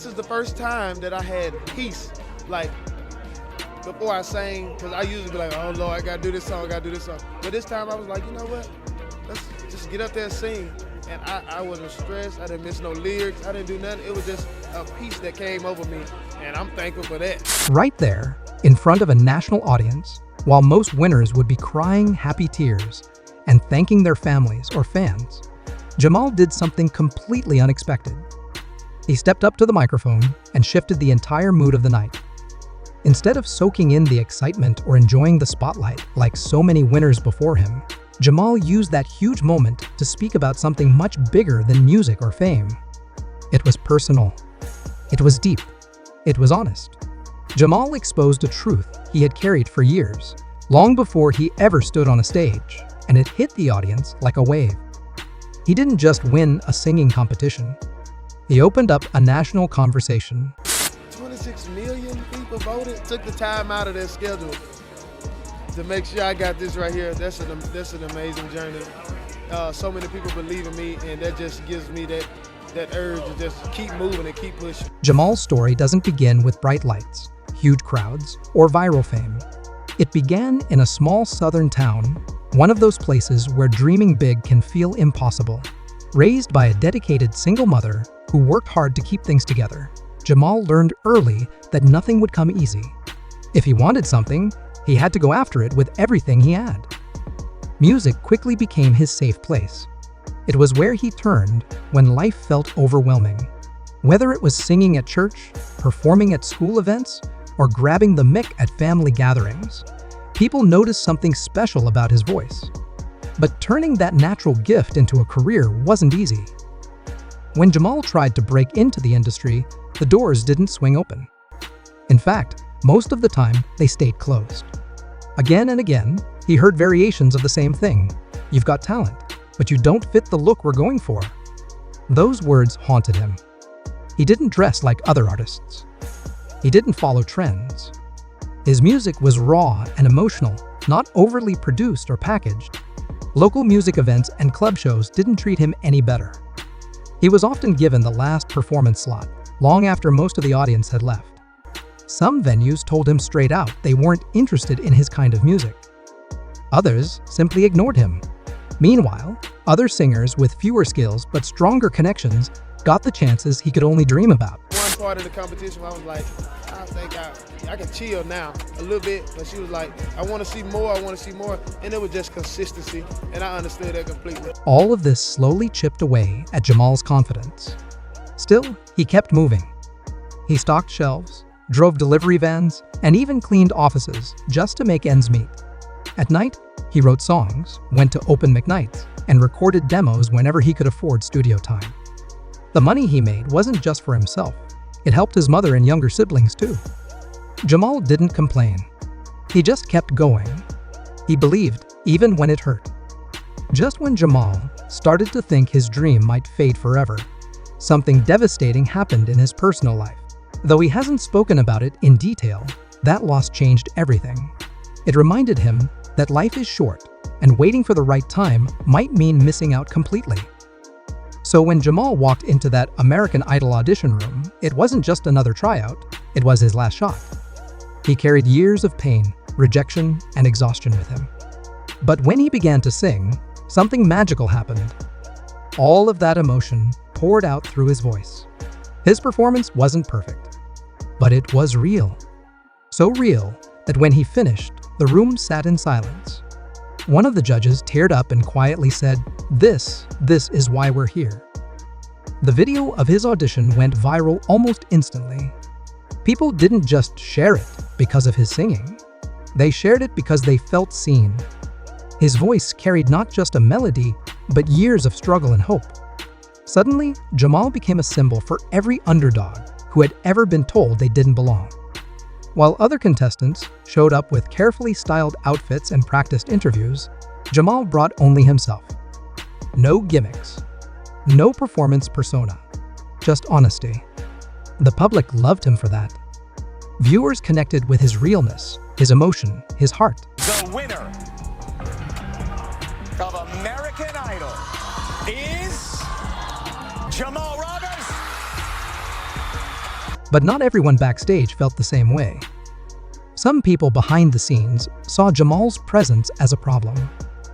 this is the first time that I had peace, like, before I sang, because I usually be like, oh Lord, I gotta do this song, But this time I was like, you know what? Let's just get up there and sing. And I wasn't stressed, I didn't miss no lyrics, I didn't do nothing. It was just a peace that came over me, and I'm thankful for that. Right there, in front of a national audience, while most winners would be crying happy tears and thanking their families or fans, Jamal did something completely unexpected. He stepped up to the microphone and shifted the entire mood of the night. Instead of soaking in the excitement or enjoying the spotlight like so many winners before him, Jamal used that huge moment to speak about something much bigger than music or fame. It was personal. It was deep. It was honest. Jamal exposed a truth he had carried for years, long before he ever stood on a stage, and it hit the audience like a wave. He didn't just win a singing competition. He opened up a national conversation. 26 million people voted, took the time out of their schedule to make sure I got this right here. That's an amazing journey. So many people believe in me, and that just gives me that urge to just keep moving and keep pushing. Jamal's story doesn't begin with bright lights, huge crowds, or viral fame. It began in a small southern town, one of those places where dreaming big can feel impossible. Raised by a dedicated single mother who worked hard to keep things together, Jamal learned early that nothing would come easy. If he wanted something, he had to go after it with everything he had. Music quickly became his safe place. It was where he turned when life felt overwhelming. Whether it was singing at church, performing at school events, or grabbing the mic at family gatherings, people noticed something special about his voice. But turning that natural gift into a career wasn't easy. When Jamal tried to break into the industry, the doors didn't swing open. In fact, most of the time, they stayed closed. Again and again, he heard variations of the same thing. You've got talent, but you don't fit the look we're going for. Those words haunted him. He didn't dress like other artists. He didn't follow trends. His music was raw and emotional, not overly produced or packaged. Local music events and club shows didn't treat him any better. He was often given the last performance slot, long after most of the audience had left. Some venues told him straight out they weren't interested in his kind of music. Others simply ignored him. Meanwhile, other singers with fewer skills but stronger connections got the chances he could only dream about. One part of the competition, I was like, I think I can chill now a little bit, but she was like, I want to see more, and it was just consistency, and I understood that completely. All of this slowly chipped away at Jamal's confidence. Still, he kept moving. He stocked shelves, drove delivery vans, and even cleaned offices just to make ends meet. At night, he wrote songs, went to open mic nights, and recorded demos whenever he could afford studio time. The money he made wasn't just for himself. It helped his mother and younger siblings too. Jamal didn't complain. He just kept going. He believed, even when it hurt. Just when Jamal started to think his dream might fade forever, something devastating happened in his personal life. Though he hasn't spoken about it in detail, that loss changed everything. It reminded him that life is short, and waiting for the right time might mean missing out completely. So when Jamal walked into that American Idol audition room, it wasn't just another tryout, it was his last shot. He carried years of pain, rejection, and exhaustion with him. But when he began to sing, something magical happened. All of that emotion poured out through his voice. His performance wasn't perfect, but it was real. So real that when he finished, the room sat in silence. One of the judges teared up and quietly said, This is why we're here." The video of his audition went viral almost instantly. People didn't just share it because of his singing. They shared it because they felt seen. His voice carried not just a melody, but years of struggle and hope. Suddenly, Jamal became a symbol for every underdog who had ever been told they didn't belong. While other contestants showed up with carefully styled outfits and practiced interviews, Jamal brought only himself. No gimmicks, no performance persona, just honesty. The public loved him for that. Viewers connected with his realness, his emotion, his heart. The winner of American Idol is Jamal Robert. But not everyone backstage felt the same way. Some people behind the scenes saw Jamal's presence as a problem.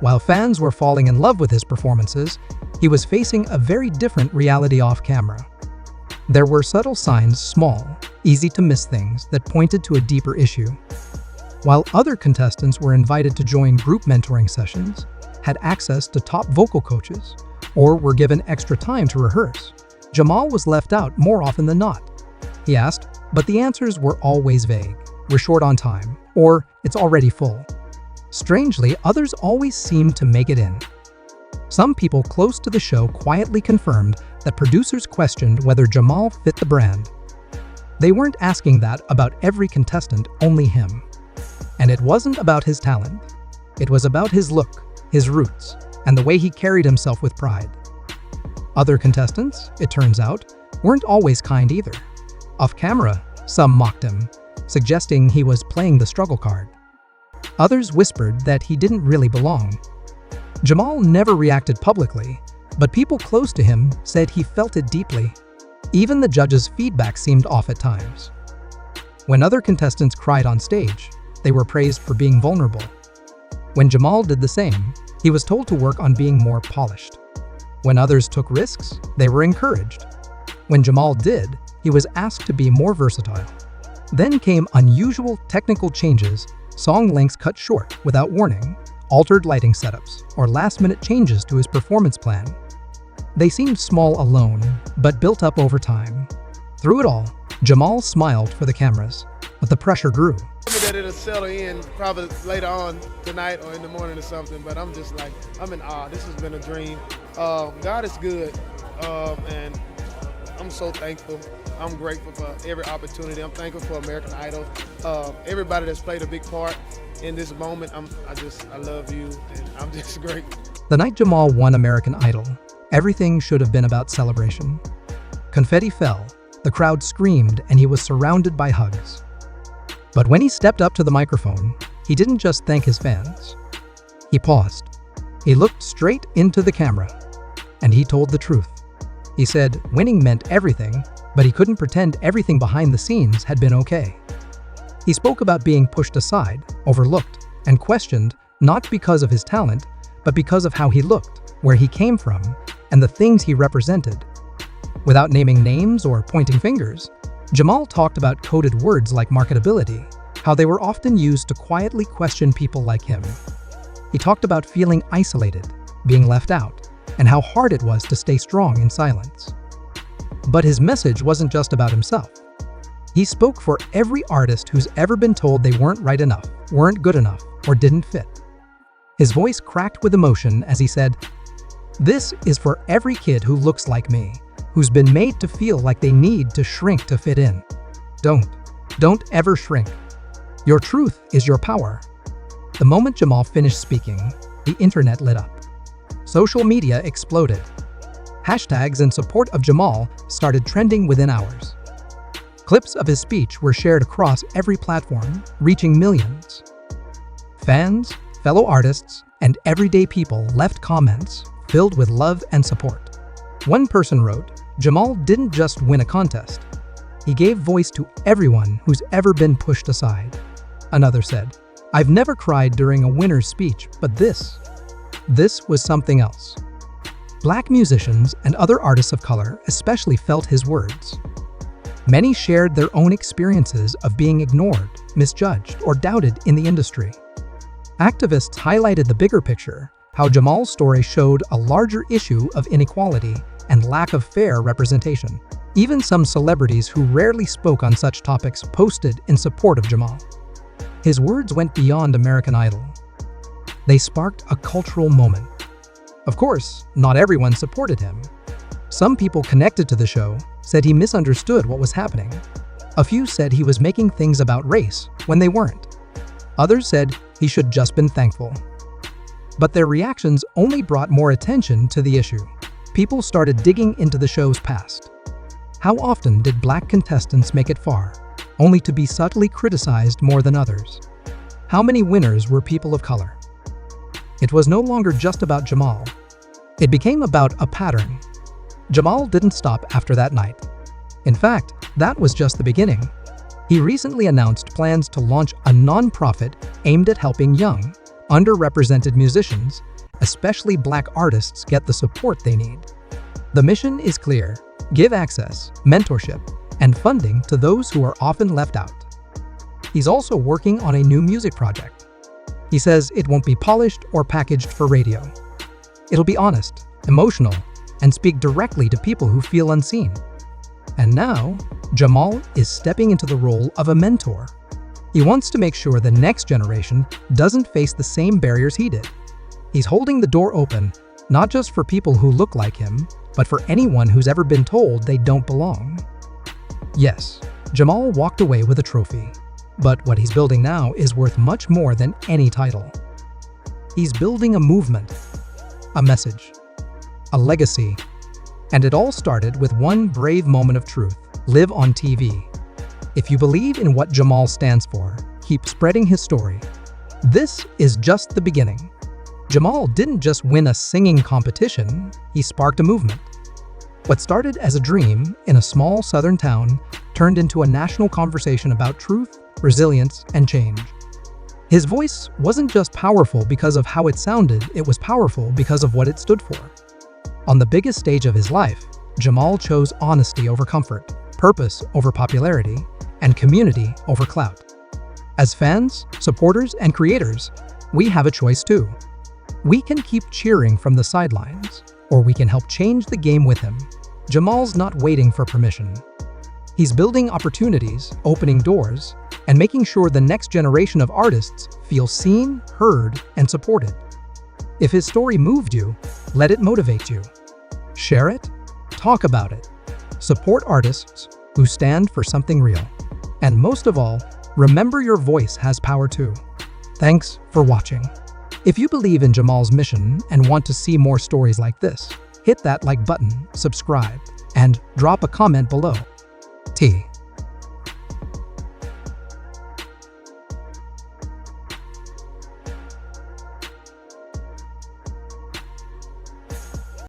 While fans were falling in love with his performances, he was facing a very different reality off camera. There were subtle signs, small, easy to miss things that pointed to a deeper issue. While other contestants were invited to join group mentoring sessions, had access to top vocal coaches, or were given extra time to rehearse, Jamal was left out more often than not. He asked, but the answers were always vague. We're short on time, or it's already full. Strangely, others always seemed to make it in. Some people close to the show quietly confirmed that producers questioned whether Jamal fit the brand. They weren't asking that about every contestant, only him. And it wasn't about his talent. It was about his look, his roots, and the way he carried himself with pride. Other contestants, it turns out, weren't always kind either. Off camera, some mocked him, suggesting he was playing the struggle card. Others whispered that he didn't really belong. Jamal never reacted publicly, but people close to him said he felt it deeply. Even the judges' feedback seemed off at times. When other contestants cried on stage, they were praised for being vulnerable. When Jamal did the same, he was told to work on being more polished. When others took risks, they were encouraged. When Jamal did, he was asked to be more versatile. Then came unusual technical changes, song lengths cut short without warning, altered lighting setups, or last-minute changes to his performance plan. They seemed small alone, but built up over time. Through it all, Jamal smiled for the cameras, but the pressure grew. That it'll settle in probably later on tonight or in the morning or something, but I'm just like, I'm in awe. This has been a dream. God is good, and I'm so thankful. I'm grateful for every opportunity. I'm thankful for American Idol. Everybody that's played a big part in this moment, I love you, and I'm just grateful. The night Jamal won American Idol, everything should have been about celebration. Confetti fell, the crowd screamed, and he was surrounded by hugs. But when he stepped up to the microphone, he didn't just thank his fans. He paused. He looked straight into the camera, and he told the truth. He said winning meant everything, but he couldn't pretend everything behind the scenes had been okay. He spoke about being pushed aside, overlooked, and questioned not because of his talent, but because of how he looked, where he came from, and the things he represented. Without naming names or pointing fingers, Jamal talked about coded words like marketability, how they were often used to quietly question people like him. He talked about feeling isolated, being left out, and how hard it was to stay strong in silence. But his message wasn't just about himself. He spoke for every artist who's ever been told they weren't right enough, weren't good enough, or didn't fit. His voice cracked with emotion as he said, "This is for every kid who looks like me, who's been made to feel like they need to shrink to fit in. Don't ever shrink. Your truth is your power." The moment Jamal finished speaking, the internet lit up. Social media exploded. Hashtags in support of Jamal started trending within hours. Clips of his speech were shared across every platform, reaching millions. Fans, fellow artists, and everyday people left comments filled with love and support. One person wrote, "Jamal didn't just win a contest. He gave voice to everyone who's ever been pushed aside." Another said, "I've never cried during a winner's speech, but this was something else." Black musicians and other artists of color especially felt his words. Many shared their own experiences of being ignored, misjudged, or doubted in the industry. Activists highlighted the bigger picture, how Jamal's story showed a larger issue of inequality and lack of fair representation. Even some celebrities who rarely spoke on such topics posted in support of Jamal. His words went beyond American Idol. They sparked a cultural moment. Of course, not everyone supported him. Some people connected to the show said he misunderstood what was happening. A few said he was making things about race when they weren't. Others said he should just been thankful. But their reactions only brought more attention to the issue. People started digging into the show's past. How often did Black contestants make it far, only to be subtly criticized more than others? How many winners were people of color? It was no longer just about Jamal. It became about a pattern. Jamal didn't stop after that night. In fact, that was just the beginning. He recently announced plans to launch a nonprofit aimed at helping young, underrepresented musicians, especially Black artists, get the support they need. The mission is clear: give access, mentorship, and funding to those who are often left out. He's also working on a new music project. He says it won't be polished or packaged for radio. It'll be honest, emotional, and speak directly to people who feel unseen. And now, Jamal is stepping into the role of a mentor. He wants to make sure the next generation doesn't face the same barriers he did. He's holding the door open, not just for people who look like him, but for anyone who's ever been told they don't belong. Yes, Jamal walked away with a trophy, but what he's building now is worth much more than any title. He's building a movement, a message, a legacy, and it all started with one brave moment of truth: live on TV. If you believe in what Jamal stands for, keep spreading his story. This is just the beginning. Jamal didn't just win a singing competition, he sparked a movement. What started as a dream in a small southern town turned into a national conversation about truth, resilience, and change. His voice wasn't just powerful because of how it sounded, it was powerful because of what it stood for. On the biggest stage of his life, Jamal chose honesty over comfort, purpose over popularity, and community over clout. As fans, supporters, and creators, we have a choice too. We can keep cheering from the sidelines, or we can help change the game with him. Jamal's not waiting for permission. He's building opportunities, opening doors, and making sure the next generation of artists feel seen, heard, and supported. If his story moved you, let it motivate you. Share it, talk about it, support artists who stand for something real. And most of all, remember your voice has power too. Thanks for watching. If you believe in Jamal's mission and want to see more stories like this, hit that like button, subscribe, and drop a comment below. T.